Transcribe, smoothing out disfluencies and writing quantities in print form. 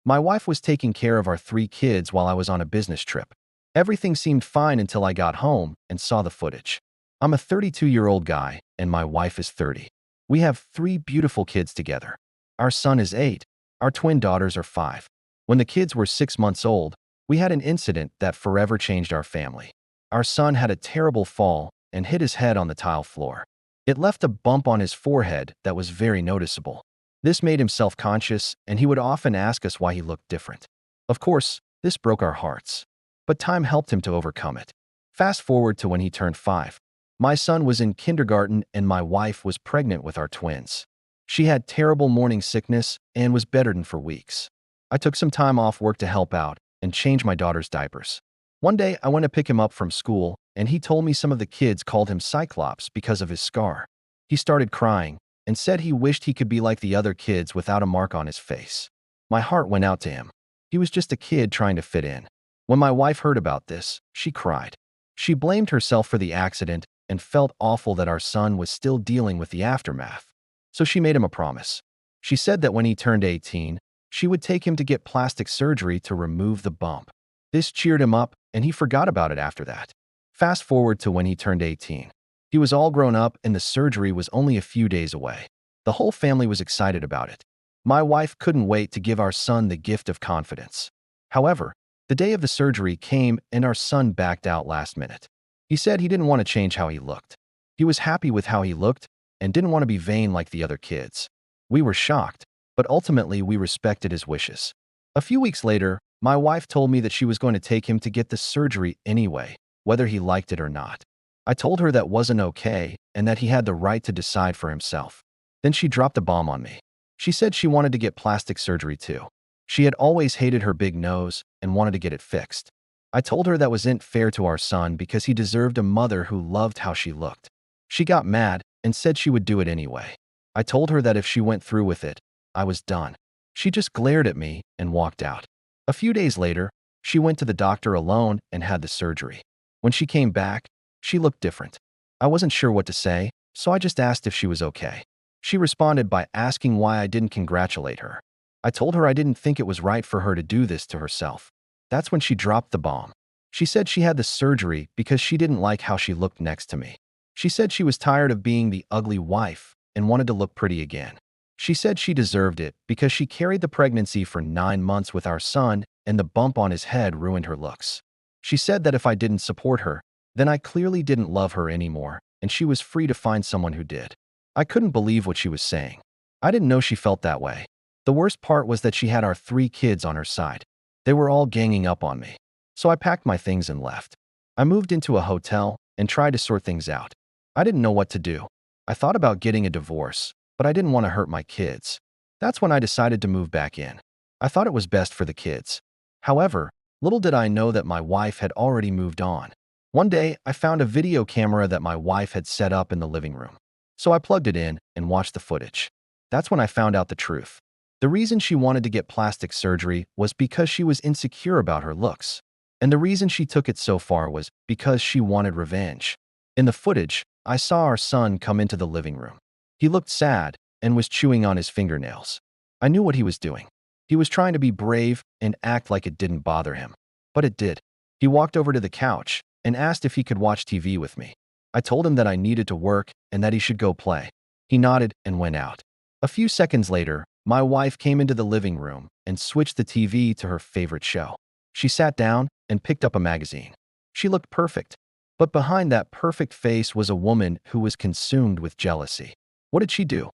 My wife was taking care of our 3 kids while I was on a business trip. Everything seemed fine until I got home and saw the footage. I'm a 32-year-old guy, and my wife is 30. We have 3 beautiful kids together. Our son is 8. Our twin daughters are 5. When the kids were 6 months old, we had an incident that forever changed our family. Our son had a terrible fall and hit his head on the tile floor. It left a bump on his forehead that was very noticeable. This made him self-conscious, and he would often ask us why he looked different. Of course, this broke our hearts. But time helped him to overcome it. Fast forward to when he turned 5. My son was in kindergarten and my wife was pregnant with our twins. She had terrible morning sickness and was bedridden for weeks. I took some time off work to help out and change my daughter's diapers. One day, I went to pick him up from school, and he told me some of the kids called him Cyclops because of his scar. He started crying and said he wished he could be like the other kids without a mark on his face. My heart went out to him. He was just a kid trying to fit in. When my wife heard about this, she cried. She blamed herself for the accident and felt awful that our son was still dealing with the aftermath. So she made him a promise. She said that when he turned 18, she would take him to get plastic surgery to remove the bump. This cheered him up, and he forgot about it after that. Fast forward to when he turned 18. He was all grown up and the surgery was only a few days away. The whole family was excited about it. My wife couldn't wait to give our son the gift of confidence. However, the day of the surgery came and our son backed out last minute. He said he didn't want to change how he looked. He was happy with how he looked and didn't want to be vain like the other kids. We were shocked, but ultimately we respected his wishes. A few weeks later, my wife told me that she was going to take him to get the surgery anyway, whether he liked it or not. I told her that wasn't okay and that he had the right to decide for himself. Then she dropped a bomb on me. She said she wanted to get plastic surgery too. She had always hated her big nose and wanted to get it fixed. I told her that wasn't fair to our son because he deserved a mother who loved how she looked. She got mad and said she would do it anyway. I told her that if she went through with it, I was done. She just glared at me and walked out. A few days later, she went to the doctor alone and had the surgery. When she came back, she looked different. I wasn't sure what to say, so I just asked if she was okay. She responded by asking why I didn't congratulate her. I told her I didn't think it was right for her to do this to herself. That's when she dropped the bomb. She said she had the surgery because she didn't like how she looked next to me. She said she was tired of being the ugly wife and wanted to look pretty again. She said she deserved it because she carried the pregnancy for 9 months with our son and the bump on his head ruined her looks. She said that if I didn't support her, then I clearly didn't love her anymore and she was free to find someone who did. I couldn't believe what she was saying. I didn't know she felt that way. The worst part was that she had our 3 kids on her side. They were all ganging up on me. So I packed my things and left. I moved into a hotel and tried to sort things out. I didn't know what to do. I thought about getting a divorce, but I didn't want to hurt my kids. That's when I decided to move back in. I thought it was best for the kids. However, little did I know that my wife had already moved on. One day, I found a video camera that my wife had set up in the living room. So I plugged it in and watched the footage. That's when I found out the truth. The reason she wanted to get plastic surgery was because she was insecure about her looks. And the reason she took it so far was because she wanted revenge. In the footage, I saw our son come into the living room. He looked sad and was chewing on his fingernails. I knew what he was doing. He was trying to be brave and act like it didn't bother him. But it did. He walked over to the couch and asked if he could watch TV with me. I told him that I needed to work and that he should go play. He nodded and went out. A few seconds later, my wife came into the living room and switched the TV to her favorite show. She sat down and picked up a magazine. She looked perfect. But behind that perfect face was a woman who was consumed with jealousy. What did she do?